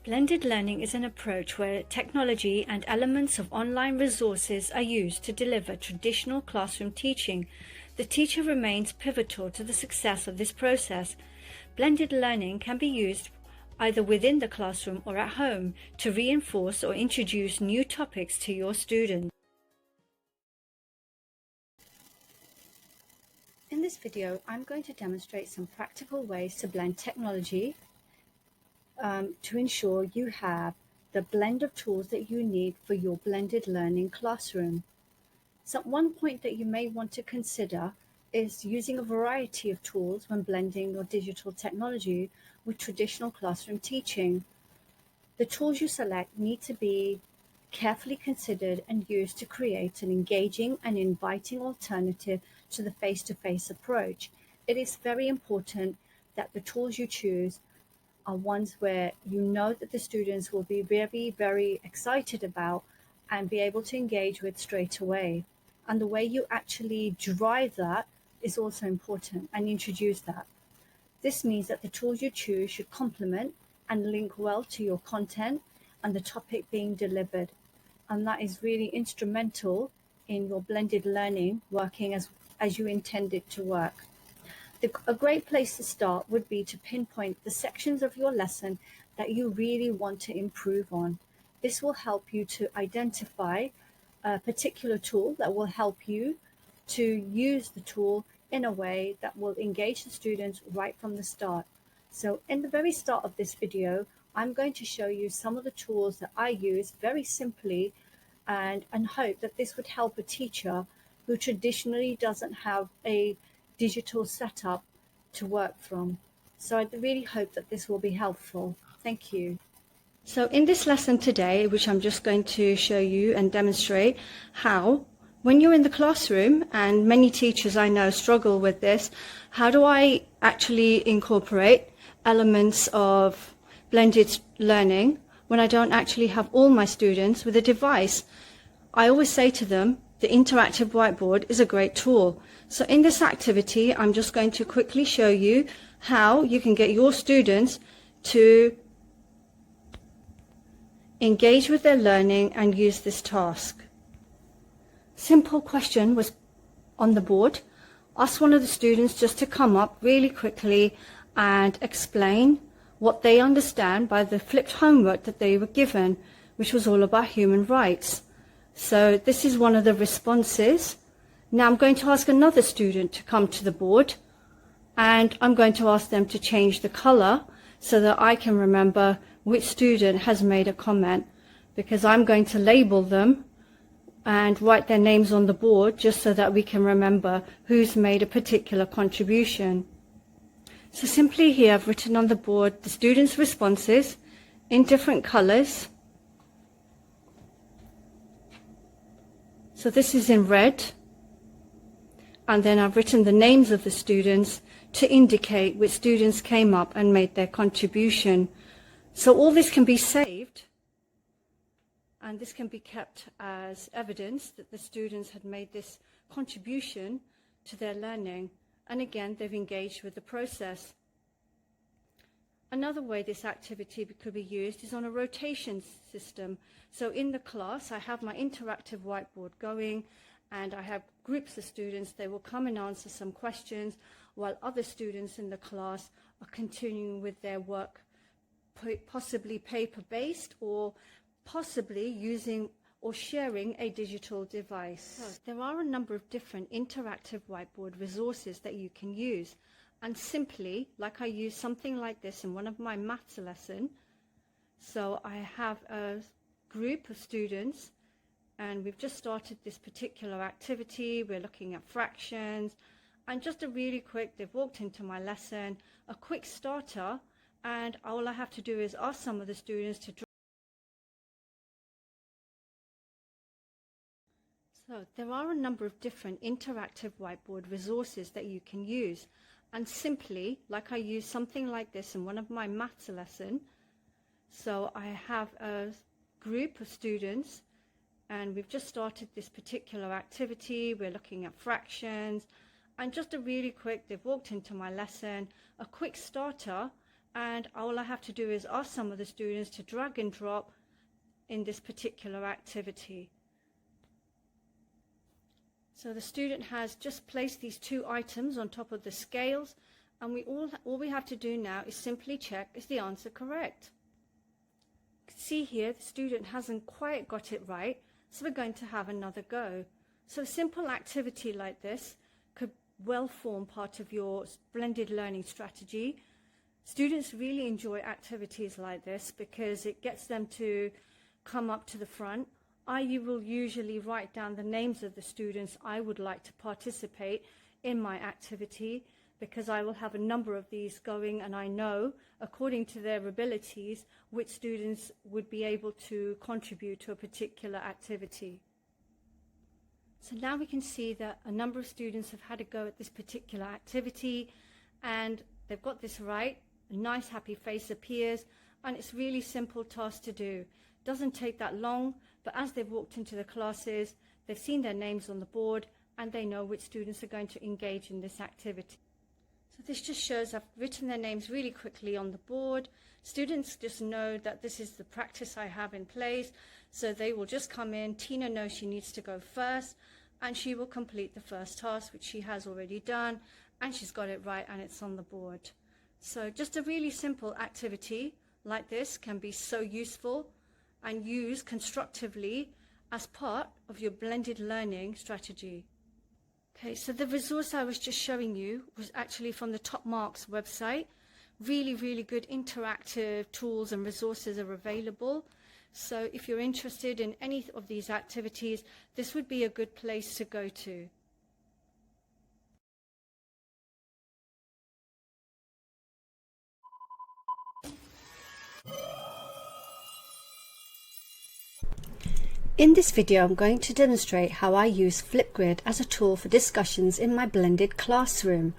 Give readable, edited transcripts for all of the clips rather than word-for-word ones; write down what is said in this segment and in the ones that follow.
Blended learning is an approach where technology and elements of online resources are used to deliver traditional classroom teaching. The teacher remains pivotal to the success of this process. Blended learning can be used either within the classroom or at home to reinforce or introduce new topics to your students. In this video, I'm going to demonstrate some practical ways to blend technology to ensure you have the blend of tools that you need for your blended learning classroom. So one point that you may want to consider is using a variety of tools when blending your digital technology with traditional classroom teaching. The tools you select need to be carefully considered and used to create an engaging and inviting alternative to the face-to-face approach. It is very important that the tools you choose are ones where you know that the students will be very, very excited about and be able to engage with straight away. And the way you actually drive that is also important and introduce that. This means that the tools you choose should complement and link well to your content and the topic being delivered. And that is really instrumental in your blended learning working as you intend it to work. A great place to start would be to pinpoint the sections of your lesson that you really want to improve on. This will help you to identify a particular tool that will help you to use the tool in a way that will engage the students right from the start. So in the very start of this video, I'm going to show you some of the tools that I use very simply and hope that this would help a teacher who traditionally doesn't have a digital setup to work from. So I really hope that this will be helpful. Thank you. So in this lesson today, which I'm just going to show you and demonstrate how, when you're in the classroom, and many teachers I know struggle with this, how do I actually incorporate elements of blended learning when I don't actually have all my students with a device? I always say to them, the interactive whiteboard is a great tool. So in this activity, I'm just going to quickly show you how you can get your students to engage with their learning and use this task. Simple question was on the board. Ask one of the students just to come up really quickly and explain what they understand by the flipped homework that they were given, which was all about human rights. So this is one of the responses. Now I'm going to ask another student to come to the board, and I'm going to ask them to change the color so that I can remember which student has made a comment, because I'm going to label them and write their names on the board just so that we can remember who's made a particular contribution. So simply here I've written on the board the students' responses in different colors. So this is in red, and then I've written the names of the students to indicate which students came up and made their contribution. So all this can be saved, and this can be kept as evidence that the students had made this contribution to their learning, and again they've engaged with the process. Another way this activity could be used is on a rotation system. So in the class, I have my interactive whiteboard going, and I have groups of students. They will come and answer some questions, while other students in the class are continuing with their work, possibly paper-based or possibly using or sharing a digital device. So there are a number of different interactive whiteboard resources that you can use. And simply, like I use something like this in one of my maths lessons. So I have a group of students, and we've just started this particular activity. We're looking at fractions, and just a really quick, they've walked into my lesson, a quick starter, and all I have to do is ask some of the students to draw. So there are a number of different interactive whiteboard resources that you can use. And simply, like I use something like this in one of my maths lessons. So I have a group of students, and we've just started this particular activity. We're looking at fractions, and just a really quick, they've walked into my lesson, a quick starter, and all I have to do is ask some of the students to drag and drop in this particular activity. So the student has just placed these two items on top of the scales, and all we have to do now is simply check, is the answer correct? You can see here the student hasn't quite got it right, so we're going to have another go. So a simple activity like this could well form part of your blended learning strategy. Students really enjoy activities like this because it gets them to come up to the front. I will usually write down the names of the students I would like to participate in my activity, because I will have a number of these going, and I know, according to their abilities, which students would be able to contribute to a particular activity. So now we can see that a number of students have had a go at this particular activity, and they've got this right. A nice happy face appears, and it's really simple task to do. Doesn't take that long, but as they've walked into the classes, they've seen their names on the board, and they know which students are going to engage in this activity. So this just shows I've written their names really quickly on the board. Students just know that this is the practice I have in place, so they will just come in. Tina knows she needs to go first, and she will complete the first task, which she has already done, and she's got it right, and it's on the board. So just a really simple activity like this can be so useful and used constructively as part of your blended learning strategy. Okay, so the resource I was just showing you was actually from the Top Marks website. Really, really good interactive tools and resources are available. So if you're interested in any of these activities, this would be a good place to go to. In this video, I'm going to demonstrate how I use Flipgrid as a tool for discussions in my blended classroom.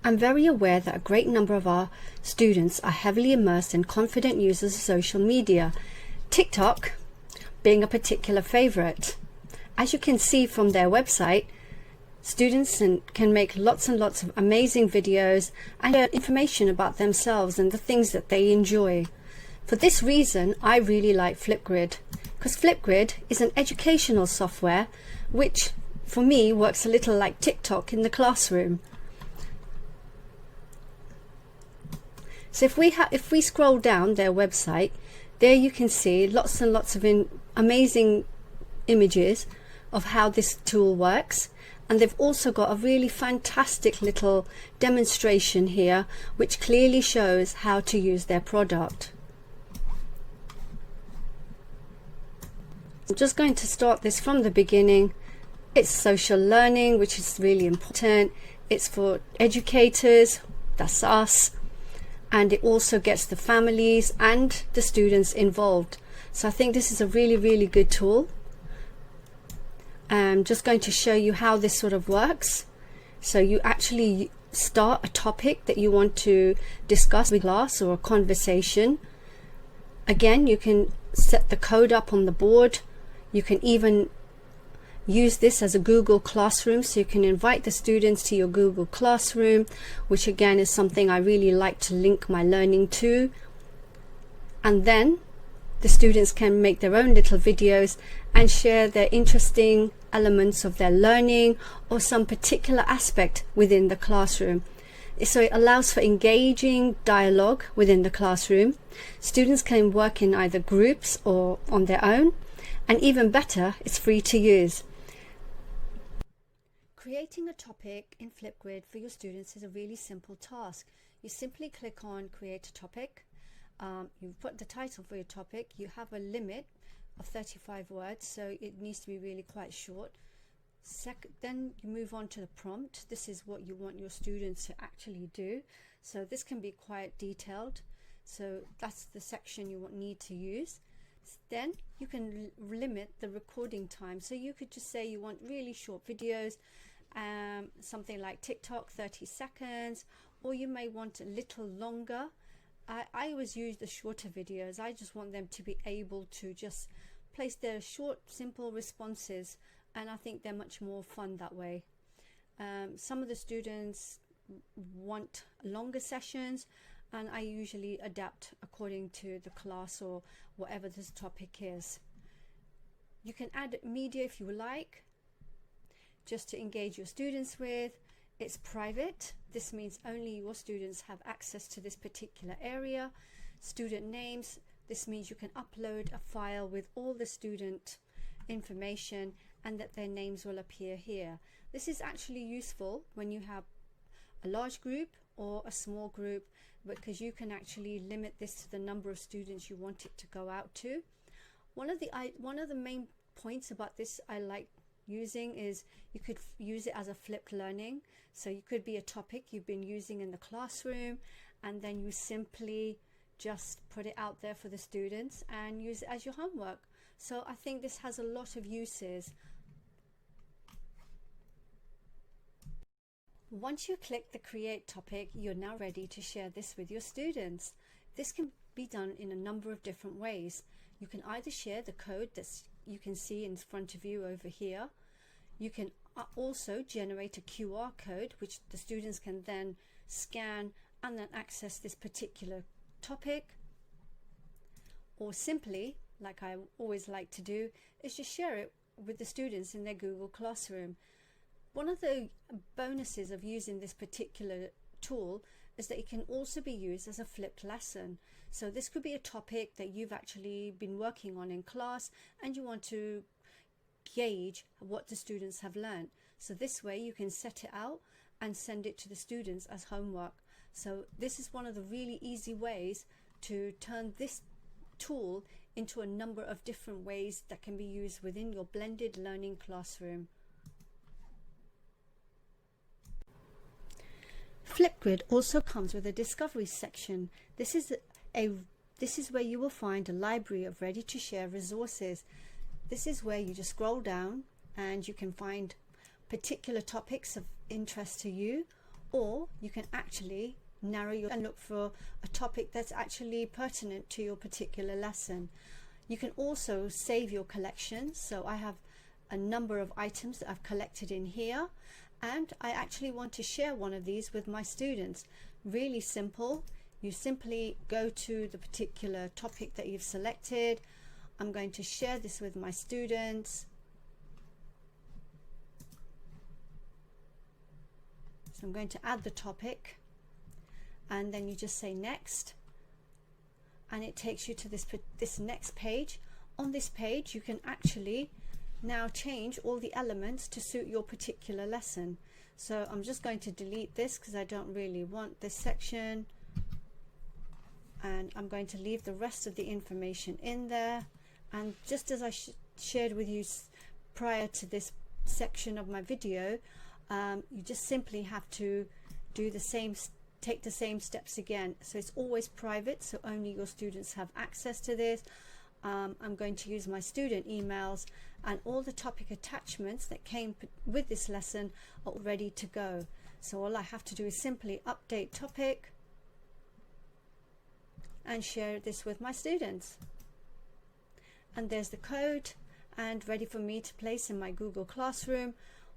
I'm very aware that a great number of our students are heavily immersed in confident users of social media, TikTok being a particular favorite. As you can see from their website, students can make lots and lots of amazing videos and share information about themselves and the things that they enjoy. For this reason, I really like Flipgrid, because Flipgrid is an educational software which for me works a little like TikTok in the classroom. So if we scroll down their website, there you can see lots and lots of amazing images of how this tool works, and they've also got a really fantastic little demonstration here which clearly shows how to use their product. I'm just going to start this from the beginning. It's social learning, which is really important. It's for educators, that's us, and it also gets the families and the students involved. So I think this is a really, really good tool. I'm just going to show you how this sort of works. So you actually start a topic that you want to discuss with class or a conversation. Again, you can set the code up on the board. You can even use this as a Google Classroom, so you can invite the students to your Google Classroom, which again is something I really like to link my learning to. And then the students can make their own little videos and share their interesting elements of their learning or some particular aspect within the classroom. So it allows for engaging dialogue within the classroom. Students can work in either groups or on their own. And even better, it's free to use. Creating a topic in Flipgrid for your students is a really simple task. You simply click on Create a Topic. You put the title for your topic. You have a limit of 35 words, so it needs to be really quite short. Then you move on to the prompt. This is what you want your students to actually do. So this can be quite detailed. So that's the section you need to use. Then you can limit the recording time. So you could just say you want really short videos, something like TikTok, 30 seconds, or you may want a little longer. I always use the shorter videos. I just want them to be able to just place their short, simple responses, and I think they're much more fun that way. Some of the students want longer sessions, and I usually adapt according to the class or whatever this topic is. You can add media if you like, just to engage your students with. It's private. This means only your students have access to this particular area. Student names. This means you can upload a file with all the student information and that their names will appear here. This is actually useful when you have a large group or a small group, because you can actually limit this to the number of students you want it to go out to. One of the main points about this I like using is you could use it as a flipped learning. So you could be a topic you've been using in the classroom, and then you simply just put it out there for the students and use it as your homework. So I think this has a lot of uses. Once you click the create topic, you're now ready to share this with your students. This can be done in a number of different ways. You can either share the code that you can see in front of you over here. You can also generate a QR code which the students can then scan and then access this particular topic. Or simply, like I always like to do, is just share it with the students in their Google Classroom. One of the bonuses of using this particular tool is that it can also be used as a flipped lesson. So this could be a topic that you've actually been working on in class and you want to gauge what the students have learned. So this way you can set it out and send it to the students as homework. So this is one of the really easy ways to turn this tool into a number of different ways that can be used within your blended learning classroom. Flipgrid also comes with a discovery section. This is where you will find a library of ready to share resources. This is where you just scroll down and you can find particular topics of interest to you, or you can actually narrow and look for a topic that's actually pertinent to your particular lesson. You can also save your collection. So I have a number of items that I've collected in here, and I actually want to share one of these with my students. Really simple. You simply go to the particular topic that you've selected. I'm going to share this with my students. So I'm going to add the topic, and then you just say next, and it takes you to this next page. On this page you can actually now change all the elements to suit your particular lesson. So I'm just going to delete this because I don't really want this section, and I'm going to leave the rest of the information in there. And just as I shared with you prior to this section of my video, you just simply have to do the same, take the same steps again. So it's always private, so only your students have access to this. I'm going to use my student emails, and all the topic attachments that came with this lesson are ready to go. So all I have to do is simply update topic and share this with my students. And there's the code and ready for me to place in my Google Classroom,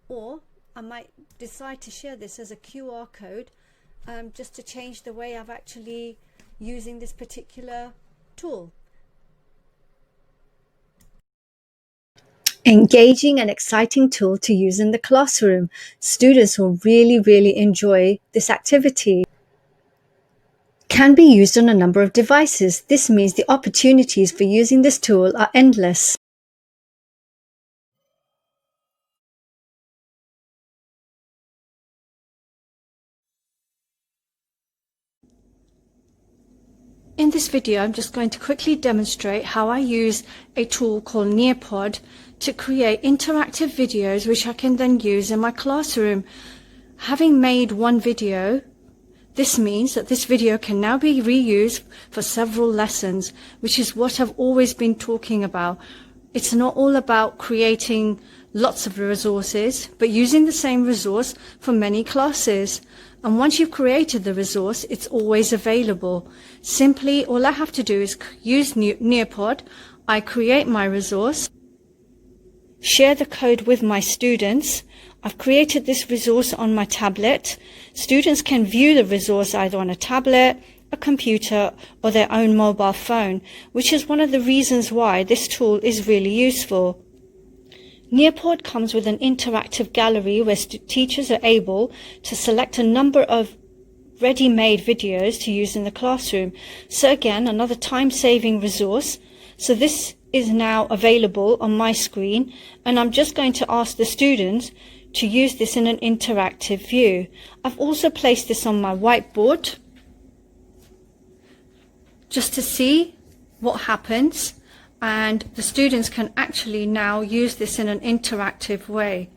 or I might decide to share this as a QR code just to change the way I've actually using this particular tool. Engaging and exciting tool to use in the classroom. Students will really enjoy this activity. Can be used on a number of devices. This means the opportunities for using this tool are endless. In this video, I'm just going to quickly demonstrate how I use a tool called Nearpod to create interactive videos which I can then use in my classroom. Having made one video, this means that this video can now be reused for several lessons, which is what I've always been talking about. It's not all about creating lots of resources, but using the same resource for many classes. And once you've created the resource, it's always available. Simply, all I have to do is use Nearpod. I create my resource, share the code with my students. I've created this resource on my tablet. Students can view the resource either on a tablet, a computer or their own mobile phone, which is one of the reasons why this tool is really useful. Nearpod comes with an interactive gallery where teachers are able to select a number of ready-made videos to use in the classroom. So again, another time-saving resource. So this is now available on my screen, and I'm just going to ask the students to use this in an interactive view. I've also placed this on my whiteboard just to see what happens, and the students can actually now use this in an interactive way.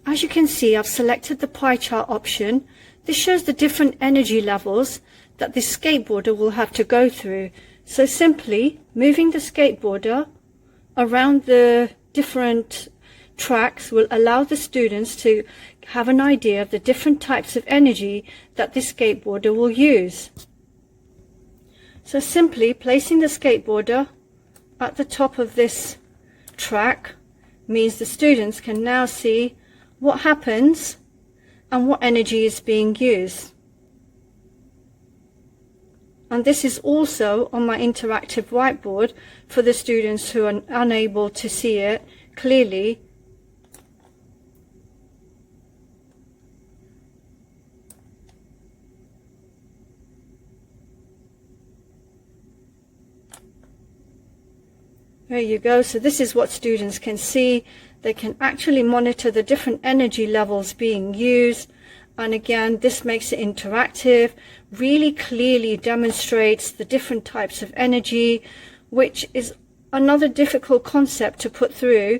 As you can see, I've selected the pie chart option. This shows the different energy levels that this skateboarder will have to go through. So simply moving the skateboarder around the different tracks will allow the students to have an idea of the different types of energy that this skateboarder will use. So simply placing the skateboarder at the top of this track means the students can now see what happens and what energy is being used. And this is also on my interactive whiteboard for the students who are unable to see it clearly. There you go. So this is what students can see. They can actually monitor the different energy levels being used. And again, this makes it interactive, really clearly demonstrates the different types of energy, which is another difficult concept to put through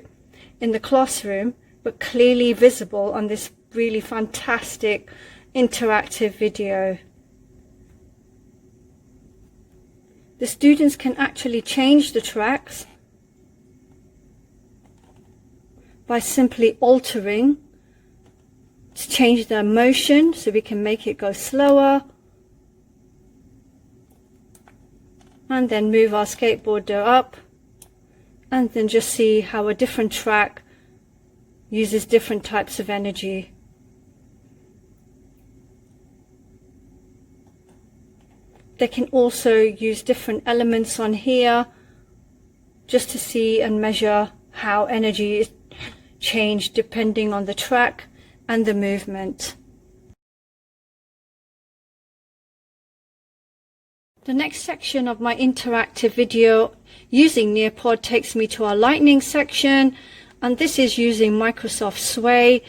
in the classroom, but clearly visible on this really fantastic interactive video. The students can actually change the tracks by simply altering to change their motion, so we can make it go slower, and then move our skateboarder up, and then just see how a different track uses different types of energy. They can also use different elements on here just to see and measure how energy is changed depending on the track and the movement. The next section of my interactive video using Nearpod takes me to our lightning section, and this is using Microsoft Sway.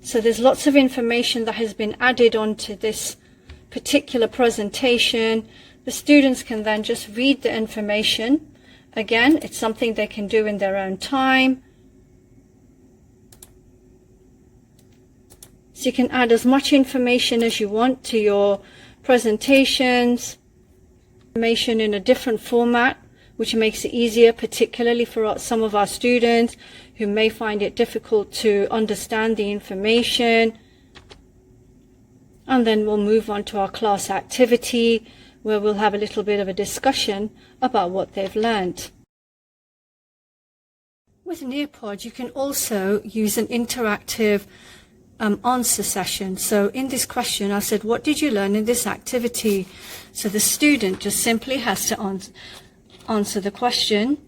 So there's lots of information that has been added onto this particular presentation. The students can then just read the information. Again, it's something they can do in their own time. So you can add as much information as you want to your presentations, information in a different format, which makes it easier, particularly for some of our students who may find it difficult to understand the information. And then we'll move on to our class activity, where we'll have a little bit of a discussion about what they've learned. With Nearpod, you can also use an interactive answer session. So in this question, I said, what did you learn in this activity? So the student just simply has to answer the question,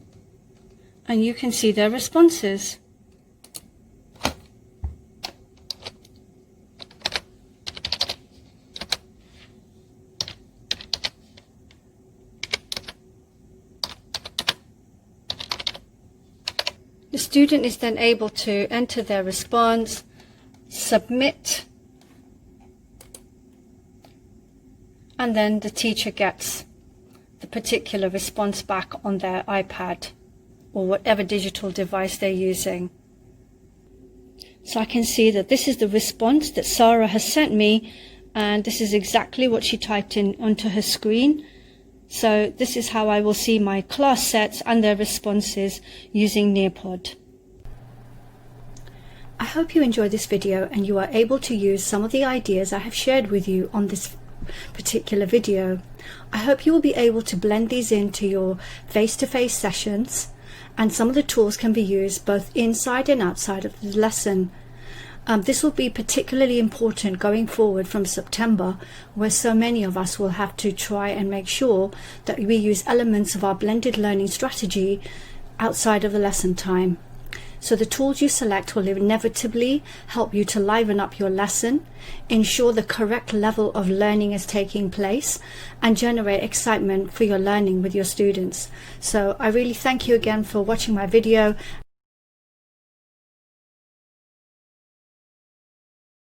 and you can see their responses. The student is then able to enter their response, submit, and then the teacher gets the particular response back on their iPad or whatever digital device they're using. So I can see that this is the response that Sarah has sent me, and this is exactly what she typed in onto her screen. So this is how I will see my class sets and their responses using Nearpod. I hope you enjoyed this video and you are able to use some of the ideas I have shared with you on this particular video. I hope you will be able to blend these into your face-to-face sessions, and some of the tools can be used both inside and outside of the lesson. This will be particularly important going forward from September, where so many of us will have to try and make sure that we use elements of our blended learning strategy outside of the lesson time. So the tools you select will inevitably help you to liven up your lesson, ensure the correct level of learning is taking place, and generate excitement for your learning with your students. So I really thank you again for watching my video.